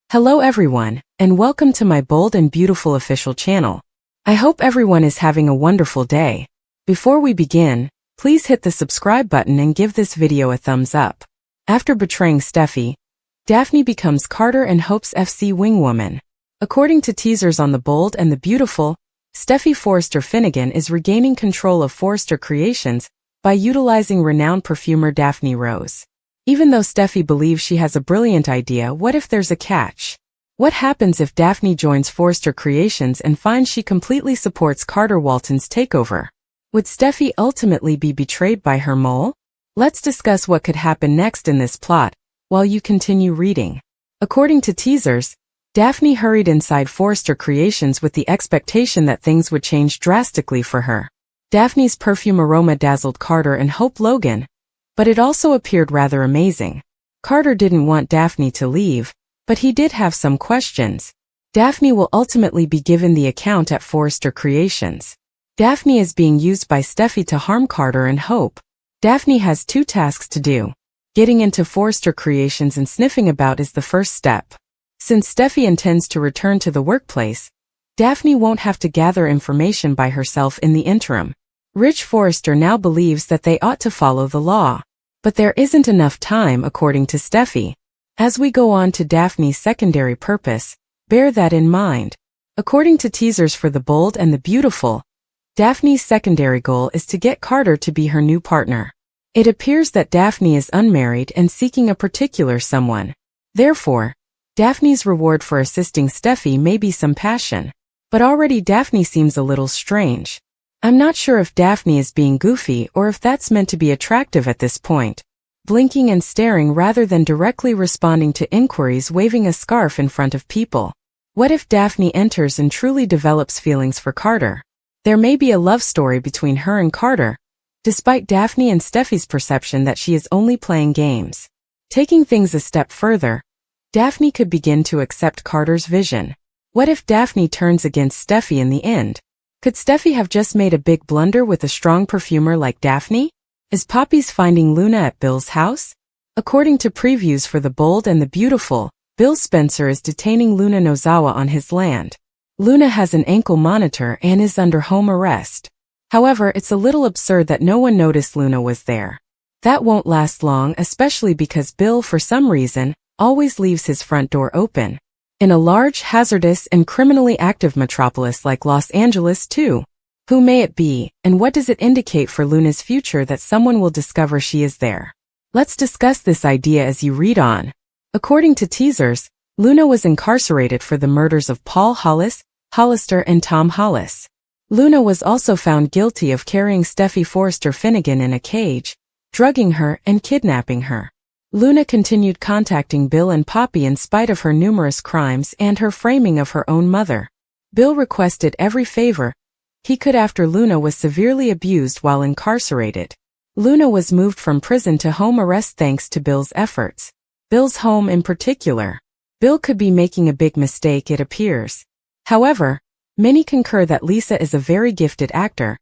Hello everyone, and welcome to my bold and beautiful official channel. I hope everyone is having a wonderful day. Before we begin, please hit the subscribe button and give this video a thumbs up. After betraying Steffy, Daphne becomes Carter and Hope's FC Wingwoman. According to teasers on The Bold and the Beautiful, Steffy Forrester Finnegan is regaining control of Forrester Creations by utilizing renowned perfumer Daphne Rose. Even though Steffy believes she has a brilliant idea, what if there's a catch? What happens if Daphne joins Forrester Creations and finds she completely supports Carter Walton's takeover? Would Steffy ultimately be betrayed by her mole? Let's discuss what could happen next in this plot, while you continue reading. According to teasers, Daphne hurried inside Forrester Creations with the expectation that things would change drastically for her. Daphne's perfume aroma dazzled Carter and Hope Logan, but it also appeared rather amazing. Carter didn't want Daphne to leave, but he did have some questions. Daphne will ultimately be given the account at Forrester Creations. Daphne is being used by Steffy to harm Carter and Hope. Daphne has two tasks to do. Getting into Forrester Creations and sniffing about is the first step. Since Steffy intends to return to the workplace, Daphne won't have to gather information by herself in the interim. Rich Forrester now believes that they ought to follow the law. But there isn't enough time, according to Steffy. As we go on to Daphne's secondary purpose, bear that in mind. According to teasers for The Bold and the Beautiful, Daphne's secondary goal is to get Carter to be her new partner. It appears that Daphne is unmarried and seeking a particular someone. Therefore, Daphne's reward for assisting Steffy may be some passion. But already Daphne seems a little strange. I'm not sure if Daphne is being goofy or if that's meant to be attractive at this point. Blinking and staring rather than directly responding to inquiries, waving a scarf in front of people. What if Daphne enters and truly develops feelings for Carter? There may be a love story between her and Carter, despite Daphne and Steffy's perception that she is only playing games. Taking things a step further, Daphne could begin to accept Carter's vision. What if Daphne turns against Steffy in the end? Could Steffy have just made a big blunder with a strong perfumer like Daphne? Is Poppy's finding Luna at Bill's house? According to previews for The Bold and the Beautiful, Bill Spencer is detaining Luna Nozawa on his land. Luna has an ankle monitor and is under home arrest. However, it's a little absurd that no one noticed Luna was there. That won't last long, especially because Bill, for some reason, always leaves his front door open. In a large, hazardous, and criminally active metropolis like Los Angeles too. Who may it be, and what does it indicate for Luna's future that someone will discover she is there? Let's discuss this idea as you read on. According to teasers, Luna was incarcerated for the murders of Paul Hollister and Tom Hollis. Luna was also found guilty of carrying Steffy Forrester Finnegan in a cage, drugging her and kidnapping her. Luna continued contacting Bill and Poppy in spite of her numerous crimes and her framing of her own mother. Bill requested every favor he could after Luna was severely abused while incarcerated. Luna was moved from prison to home arrest thanks to Bill's efforts. Bill's home in particular. Bill could be making a big mistake, it appears. However, many concur that Lisa is a very gifted actor,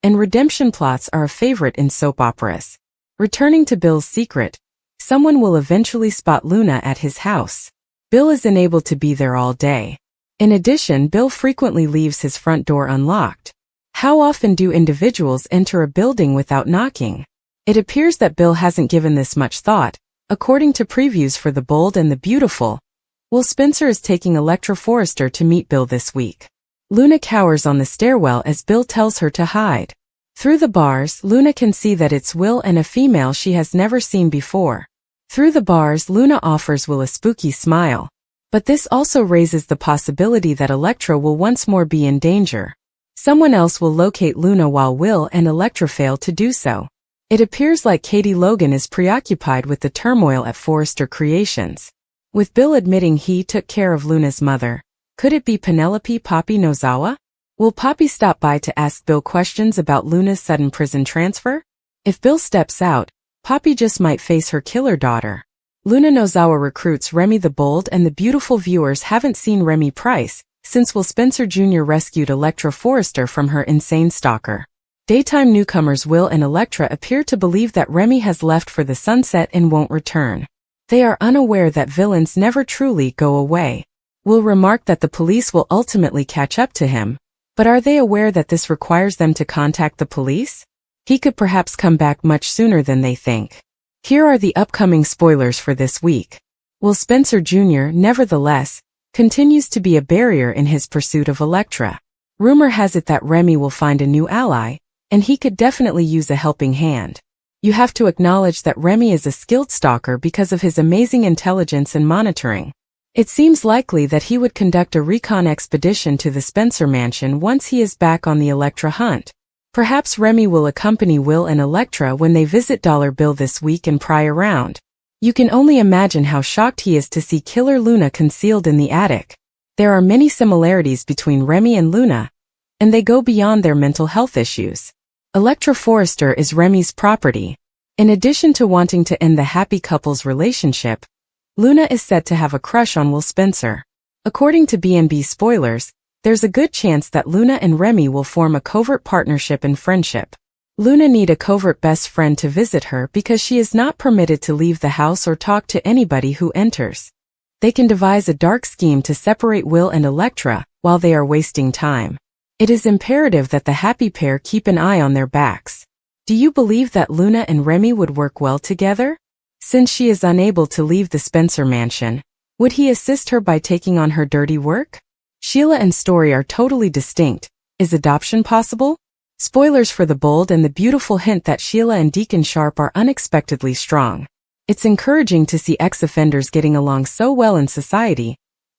and redemption plots are a favorite in soap operas. Returning to Bill's secret, someone will eventually spot Luna at his house. Bill is unable to be there all day. In addition, Bill frequently leaves his front door unlocked. How often do individuals enter a building without knocking? It appears that Bill hasn't given this much thought. According to previews for The Bold and the Beautiful, Will Spencer is taking Electra Forrester to meet Bill this week. Luna cowers on the stairwell as Bill tells her to hide. Through the bars, Luna can see that it's Will and a female she has never seen before. Through the bars, Luna offers Will a spooky smile. But this also raises the possibility that Electra will once more be in danger. Someone else will locate Luna while Will and Electra fail to do so. It appears like Katie Logan is preoccupied with the turmoil at Forrester Creations. With Bill admitting he took care of Luna's mother, could it be Penelope Poppy Nozawa? Will Poppy stop by to ask Bill questions about Luna's sudden prison transfer? If Bill steps out, Poppy just might face her killer daughter. Luna Nozawa recruits Remy the Bold and the Beautiful. Viewers haven't seen Remy Price since Will Spencer Jr. rescued Electra Forrester from her insane stalker. Daytime newcomers Will and Electra appear to believe that Remy has left for the sunset and won't return. They are unaware that villains never truly go away. Will remark that the police will ultimately catch up to him, but are they aware that this requires them to contact the police? He could perhaps come back much sooner than they think. Here are the upcoming spoilers for this week. Will Spencer Jr., nevertheless, continues to be a barrier in his pursuit of Elektra. Rumor has it that Remy will find a new ally, and he could definitely use a helping hand. You have to acknowledge that Remy is a skilled stalker because of his amazing intelligence and monitoring. It seems likely that he would conduct a recon expedition to the Spencer mansion once he is back on the Elektra hunt. Perhaps Remy will accompany Will and Elektra when they visit Dollar Bill this week and pry around. You can only imagine how shocked he is to see Killer Luna concealed in the attic. There are many similarities between Remy and Luna, and they go beyond their mental health issues. Elektra Forrester is Remy's property. In addition to wanting to end the happy couple's relationship, Luna is said to have a crush on Will Spencer. According to B&B spoilers, there's a good chance that Luna and Remy will form a covert partnership and friendship. Luna needs a covert best friend to visit her because she is not permitted to leave the house or talk to anybody who enters. They can devise a dark scheme to separate Will and Elektra while they are wasting time. It is imperative that the happy pair keep an eye on their backs. Do you believe that Luna and Remy would work well together? Since she is unable to leave the Spencer mansion, would he assist her by taking on her dirty work? Sheila and Story are totally distinct. Is adoption possible? Spoilers for The Bold and the beautiful hint that Sheila and Deacon Sharp are unexpectedly strong. It's encouraging to see ex-offenders getting along so well in society,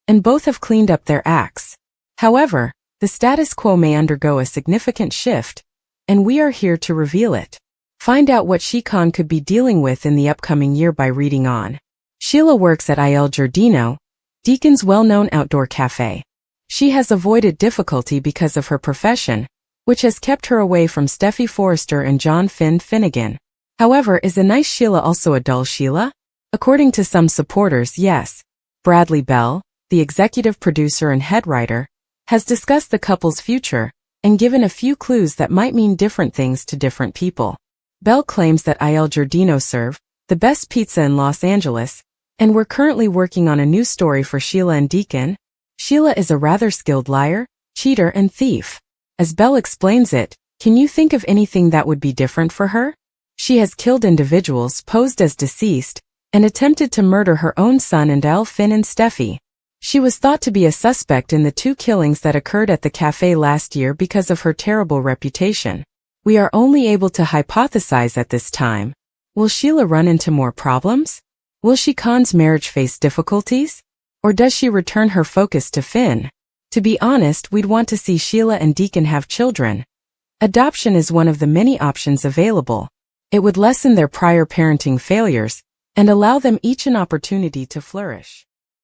and both have cleaned up their acts. However, the status quo may undergo a significant shift, and we are here to reveal it. Find out what She-Con could be dealing with in the upcoming year by reading on. Sheila works at Il Giardino, Deacon's well-known outdoor cafe. She has avoided difficulty because of her profession, which has kept her away from Steffy Forrester and John Finnegan. However, is a nice Sheila also a dull Sheila? According to some supporters, yes. Bradley Bell, the executive producer and head writer, has discussed the couple's future and given a few clues that might mean different things to different people. Bell claims that Il Giardino serve the best pizza in Los Angeles, and we're currently working on a new story for Sheila and Deacon. Sheila is a rather skilled liar, cheater and thief. As Bell explains it, can you think of anything that would be different for her? She has killed individuals posed as deceased and attempted to murder her own son and Finn and Steffy. She was thought to be a suspect in the 2 killings that occurred at the cafe last year because of her terrible reputation. We are only able to hypothesize at this time. Will Sheila run into more problems? Will She-Con's marriage face difficulties? Or does she return her focus to Finn? To be honest, we'd want to see Sheila and Deacon have children. Adoption is one of the many options available. It would lessen their prior parenting failures and allow them each an opportunity to flourish.